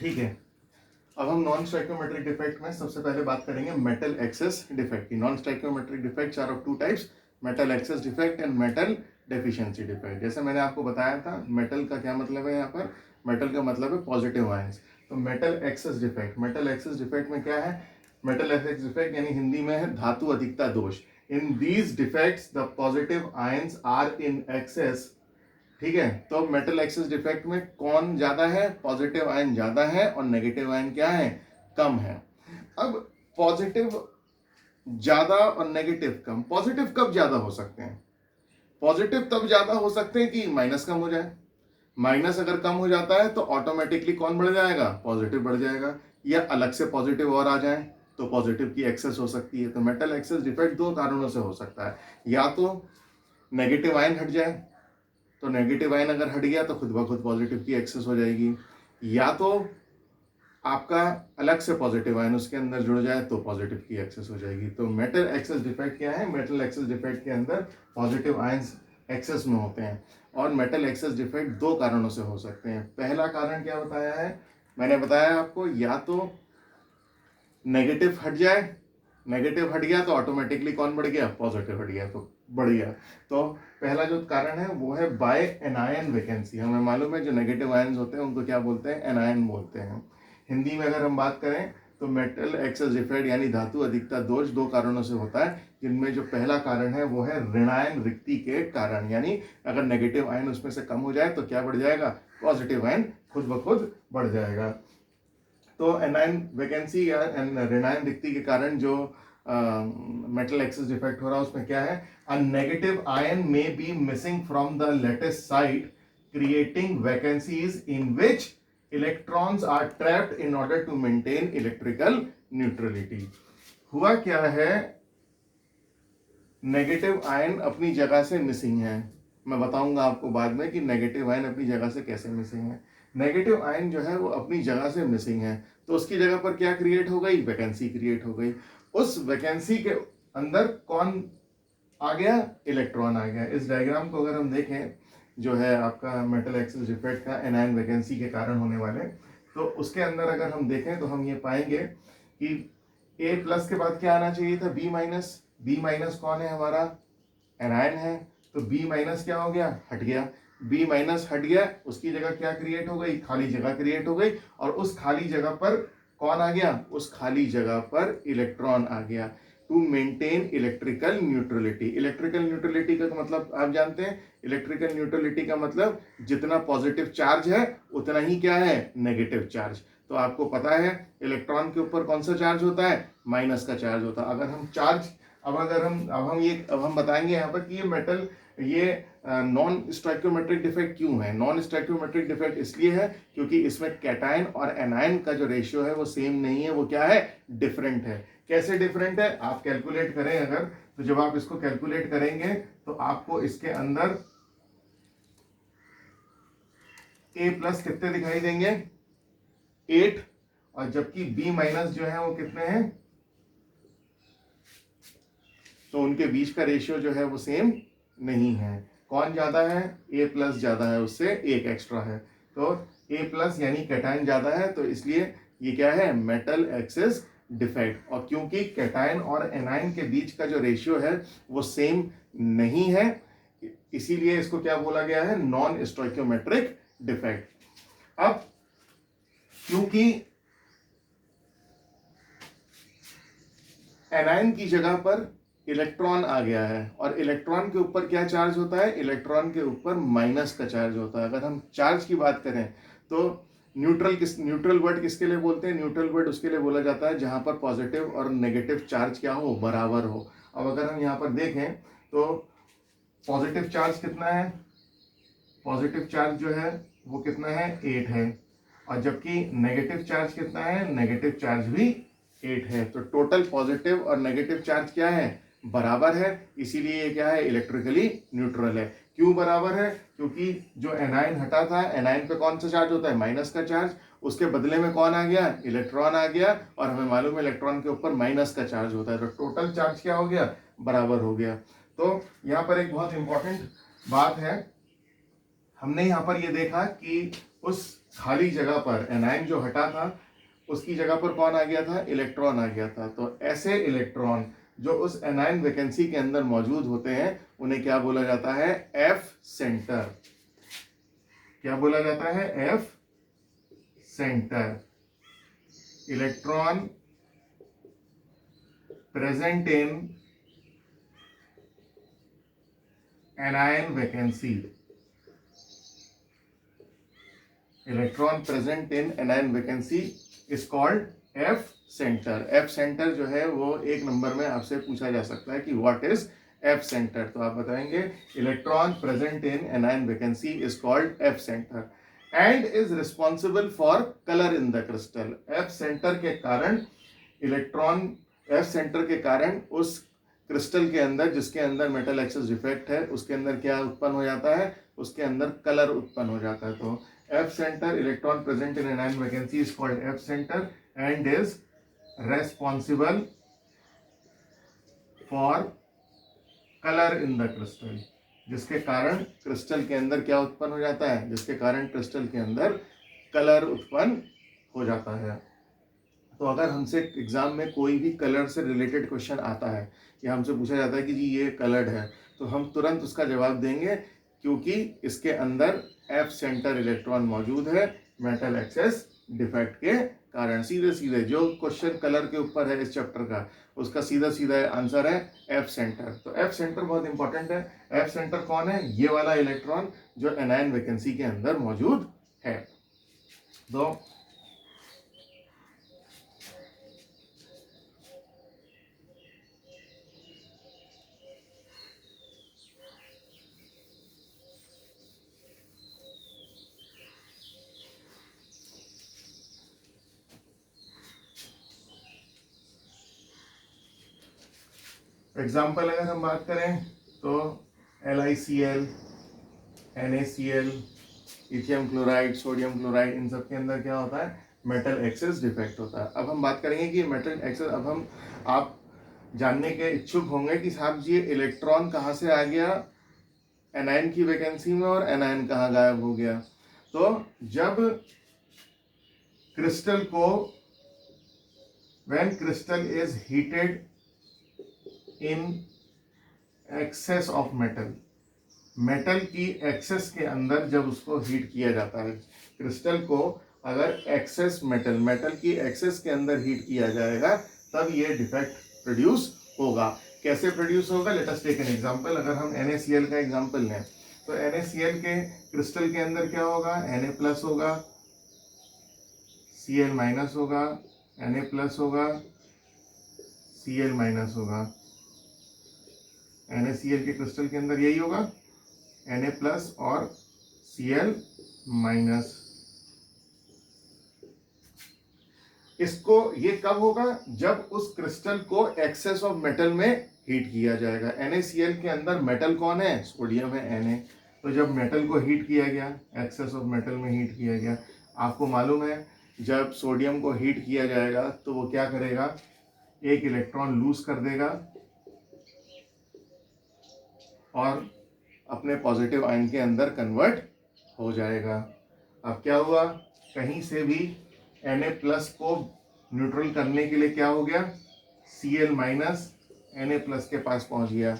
ठीक है, अब हम नॉन स्टोइकियोमेट्रिक डिफेक्ट में सबसे पहले बात करेंगे मेटल एक्सेस डिफेक्ट की। Non stoichiometric defects are of two types, metal excess defect and metal deficiency defect. जैसे मैंने आपको बताया था, मेटल का क्या मतलब है, यहाँ पर मेटल का मतलब है पॉजिटिव आयंस। तो metal excess defect, metal excess defect में क्या है, मेटल एक्सेस डिफेक्ट यानी हिंदी में है धातु अधिकता दोष। In these defects the positive ions are in excess. ठीक है, तो मेटल एक्सेस डिफेक्ट में कौन ज्यादा है, पॉजिटिव आयन ज्यादा है और नेगेटिव आयन क्या है, कम है। अब पॉजिटिव ज्यादा और नेगेटिव कम, पॉजिटिव कब ज्यादा हो सकते हैं, पॉजिटिव तब ज्यादा हो सकते हैं कि माइनस कम हो जाए। माइनस अगर कम हो जाता है तो ऑटोमेटिकली कौन बढ़ जाएगा, पॉजिटिव बढ़ जाएगा, या अलग से पॉजिटिव और आ जाए तो पॉजिटिव की एक्सेस हो सकती है। तो मेटल एक्सेस डिफेक्ट दो कारणों से हो सकता है, या तो नेगेटिव आयन हट जाए, तो नेगेटिव आयन अगर हट गया तो खुद ब खुद पॉजिटिव की एक्सेस हो जाएगी, या तो आपका अलग से पॉजिटिव आयन उसके अंदर जुड़ जाए तो पॉजिटिव की एक्सेस हो जाएगी। तो मेटल एक्सेस डिफेक्ट क्या है, मेटल एक्सेस डिफेक्ट के अंदर पॉजिटिव आयंस एक्सेस में होते हैं। और मेटल एक्सेस डिफेक्ट दो कारणों से हो सकते हैं। पहला कारण क्या बताया है, मैंने बताया आपको, या तो नेगेटिव हट जाए, नेगेटिव हट गया तो ऑटोमेटिकली कौन बढ़ गया, पॉजिटिव हट गया तो बढ़ गया। तो पहला जो कारण है वो है बाय एनायन वैकेंसी। हमें मालूम है जो नेगेटिव आयंस होते हैं उनको क्या बोलते हैं, एनायन बोलते हैं। हिंदी में अगर हम बात करें तो मेटल एक्सेस डिफेक्ट यानी धातु अधिकता दोष दो कारणों से होता है, जिनमें जो पहला कारण है वो है ऋणायन रिक्ति के कारण। यानी अगर नेगेटिव आयन उसमें से कम हो जाए तो क्या बढ़ जाएगा, पॉजिटिव आयन खुद ब खुद बढ़ जाएगा। तो एनायन वैकेंसी या ऋणायन रिक्ति के कारण जो मेटल एक्सेस डिफेक्ट हो रहा है उसमें क्या है, a negative ion may be missing from the lattice site creating vacancies in which electrons are trapped in order to maintain electrical neutrality. हुआ क्या है, नेगेटिव आयन अपनी जगह से मिसिंग है। मैं बताऊंगा आपको बाद में कि नेगेटिव आयन अपनी जगह से कैसे मिसिंग है। नेगेटिव आयन जो है वो अपनी जगह से मिसिंग है, तो उसकी जगह पर क्या क्रिएट हो गई, वैकेंसी क्रिएट हो गई। उस वैकेंसी के अंदर कौन आ गया, इलेक्ट्रॉन आ गया। इस डायग्राम को अगर हम देखें जो है आपका मेटल एक्सेस डिफेक्ट का एनायन वैकेंसी के कारण होने वाले, तो उसके अंदर अगर हम देखें तो हम ये पाएंगे कि ए प्लस के बाद क्या आना चाहिए था, बी माइनस। बी माइनस कौन है, हमारा एनायन है, तो बी माइनस क्या हो गया, हट गया। बी माइनस हट गया, उसकी जगह क्या क्रिएट हो गई, खाली जगह क्रिएट हो गई, और उस खाली जगह पर कौन आ गया, उस खाली जगह पर इलेक्ट्रॉन आ गया to maintain electrical neutrality. Electrical neutrality का मतलब आप जानते हैं, इलेक्ट्रिकल न्यूट्रलिटी का मतलब जितना पॉजिटिव चार्ज है उतना ही क्या है, नेगेटिव चार्ज। तो आपको पता है इलेक्ट्रॉन के ऊपर कौन सा चार्ज होता है, माइनस का चार्ज होता है। अगर हम चार्ज अब हम बताएंगे यहाँ पर कि ये मेटल ये नॉन स्टोइकियोमेट्रिक डिफेक्ट क्यों है। नॉन स्टोइकियोमेट्रिक डिफेक्ट इसलिए है क्योंकि इसमें कैटायन और एनायन का जो रेशियो है वो सेम नहीं है, वो क्या है, डिफरेंट है। कैसे डिफरेंट है, आप कैलकुलेट करें अगर, तो जब आप इसको कैलकुलेट करेंगे तो आपको इसके अंदर ए प्लस कितने दिखाई देंगे, 8, और जबकि बी माइनस जो है वो कितने हैं, तो उनके बीच का रेशियो जो है वो सेम नहीं है। कौन ज्यादा है, ए प्लस ज्यादा है, उससे एक एक्स्ट्रा है, तो ए प्लस यानी कैटायन ज्यादा है, तो इसलिए ये क्या है, मेटल एक्सेस डिफेक्ट। और क्योंकि कैटायन और एनायन के बीच का जो रेशियो है वो सेम नहीं है, इसीलिए इसको क्या बोला गया है, नॉन स्टोइकियोमेट्रिक डिफेक्ट। अब क्योंकि एनायन की जगह पर इलेक्ट्रॉन आ गया है, और इलेक्ट्रॉन के ऊपर क्या चार्ज होता है, इलेक्ट्रॉन के ऊपर माइनस का चार्ज होता है। अगर हम चार्ज की बात करें तो न्यूट्रल वर्ड किसके लिए बोलते हैं, न्यूट्रल वर्ड उसके लिए बोला जाता है जहां पर पॉजिटिव और नेगेटिव चार्ज क्या हो, बराबर हो। अब अगर हम यहाँ पर देखें तो पॉजिटिव चार्ज कितना है, पॉजिटिव चार्ज जो है वो कितना है, 8 है, और जबकि नेगेटिव चार्ज कितना है, नेगेटिव चार्ज भी 8 है। तो टोटल पॉजिटिव और नेगेटिव चार्ज क्या है, बराबर है, इसीलिए ये क्या है, इलेक्ट्रिकली न्यूट्रल है। क्यों बराबर है, क्योंकि जो एनायन हटा था, एनायन पे कौन सा चार्ज होता है, माइनस का चार्ज, उसके बदले में कौन आ गया, इलेक्ट्रॉन आ गया, और हमें मालूम है इलेक्ट्रॉन के ऊपर माइनस का चार्ज होता है, तो टोटल चार्ज क्या हो गया, बराबर हो गया। तो यहाँ पर एक बहुत इंपॉर्टेंट बात है, हमने यहाँ पर ये देखा कि उस खाली जगह पर एनायन जो हटा था उसकी जगह पर कौन आ गया था, इलेक्ट्रॉन आ गया था। तो ऐसे इलेक्ट्रॉन जो उस एनायन वैकेंसी के अंदर मौजूद होते हैं उन्हें क्या बोला जाता है, एफ सेंटर। क्या बोला जाता है, F centre. Electron present in anion vacancy, electron present in anion vacancy is called F centre. F centre जो है वो एक नंबर में आपसे पूछा जा सकता है कि व्हाट इज एफ सेंटर। तो आप बताएंगे electron present in anion vacancy is called F centre and is responsible for colour in the crystal. F centre के कारण इलेक्ट्रॉन, एफ सेंटर के कारण उस क्रिस्टल के अंदर जिसके अंदर मेटल एक्सेस डिफेक्ट है उसके अंदर क्या उत्पन्न हो जाता है, उसके अंदर कलर उत्पन्न हो जाता है। तो F center, electron present in anion vacancy is called F center and is responsible for color in the crystal। जिसके कारण क्रिस्टल के अंदर क्या उत्पन्न हो जाता है, जिसके कारण क्रिस्टल के अंदर कलर उत्पन्न हो जाता है। तो अगर हमसे एग्जाम में कोई भी कलर से रिलेटेड क्वेश्चन आता है या हमसे पूछा जाता है कि जी ये कलर्ड है, तो हम तुरंत उसका जवाब देंगे क्योंकि इसके अंदर एफ सेंटर इलेक्ट्रॉन मौजूद है मेटल एक्सेस डिफेक्ट के कारण। सीधे सीधे जो क्वेश्चन कलर के ऊपर है इस चैप्टर का, उसका सीधा सीधा आंसर है एफ सेंटर। तो एफ सेंटर बहुत इंपॉर्टेंट है। एफ सेंटर कौन है, ये वाला इलेक्ट्रॉन जो एनायन वैकेंसी के अंदर मौजूद है। तो एग्जाम्पल अगर हम बात करें तो LiCl, NaCl, lithium chloride, sodium chloride, इन सब के अंदर क्या होता है, मेटल एक्सेस डिफेक्ट होता है। अब हम बात करेंगे कि मेटल एक्सेस, अब हम आप जानने के इच्छुक होंगे कि साहब जी इलेक्ट्रॉन कहाँ से आ गया एनायन की वैकेंसी में और एनायन कहाँ गायब हो गया। तो जब क्रिस्टल को, when crystal is heated in excess of metal, metal की एक्सेस के अंदर जब उसको हीट किया जाता है, क्रिस्टल को अगर एक्सेस मेटल, मेटल की एक्सेस के अंदर हीट किया जाएगा तब ये डिफेक्ट प्रोड्यूस होगा। कैसे प्रोड्यूस होगा, let us take an example. अगर हम NaCl का एग्जांपल लें तो NaCl के क्रिस्टल के अंदर क्या होगा, Na+ होगा, Cl- होगा, Na+ होगा, Cl- होगा। NaCl के क्रिस्टल के अंदर यही होगा, Na+ और Cl-। इसको, ये कब होगा, जब उस क्रिस्टल को एक्सेस ऑफ मेटल में हीट किया जाएगा। NaCl के अंदर मेटल कौन है, सोडियम है, Na। तो जब मेटल को हीट किया गया, एक्सेस ऑफ मेटल में हीट किया गया, आपको मालूम है जब सोडियम को हीट किया जाएगा तो वो क्या करेगा, एक इलेक्ट्रॉन लूज कर देगा और अपने पॉजिटिव आयन के अंदर कन्वर्ट हो जाएगा। अब क्या हुआ, कहीं से भी Na+ को न्यूट्रल करने के लिए क्या हो गया, Cl- Na+ के पास पहुंच गया,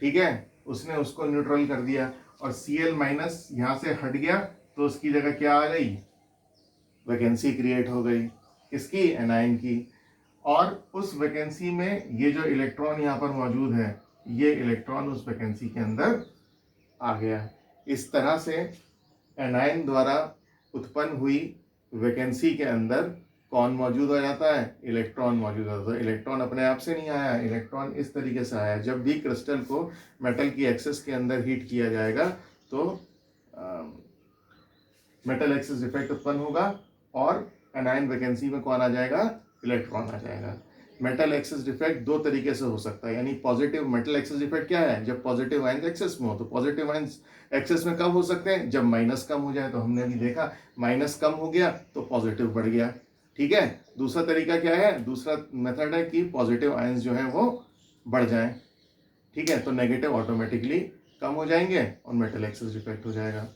ठीक है, उसने उसको न्यूट्रल कर दिया और Cl- यहाँ से हट गया तो उसकी जगह क्या आ गई, वैकेंसी क्रिएट हो गई, किसकी, एनायन की। और उस वैकेंसी में ये जो इलेक्ट्रॉन यहाँ पर मौजूद है, ये इलेक्ट्रॉन उस वैकेंसी के अंदर आ गया। इस तरह से एनायन द्वारा उत्पन्न हुई वैकेंसी के अंदर कौन मौजूद हो जाता है, इलेक्ट्रॉन मौजूद होता है। इलेक्ट्रॉन अपने आप से नहीं आया, इलेक्ट्रॉन इस तरीके से आया, जब भी क्रिस्टल को मेटल की एक्सेस के अंदर हीट किया जाएगा तो मेटल एक्सेस डिफेक्ट उत्पन्न होगा और एनायन वैकेंसी में कौन आ जाएगा, इलेक्ट्रॉन आ जाएगा। मेटल एक्सेस डिफेक्ट दो तरीके से हो सकता है, यानी पॉजिटिव मेटल एक्सेस डिफेक्ट क्या है, जब पॉजिटिव आयंस एक्सेस में हो। तो पॉजिटिव आयंस एक्सेस में कब हो सकते हैं, जब माइनस कम हो जाए। तो हमने अभी देखा माइनस कम हो गया तो पॉजिटिव बढ़ गया, ठीक है। दूसरा तरीका क्या है, दूसरा मेथड है कि पॉजिटिव आयंस जो है वो बढ़ जाए, ठीक है, तो नेगेटिव ऑटोमेटिकली कम हो जाएंगे और मेटल एक्सेस डिफेक्ट हो जाएगा।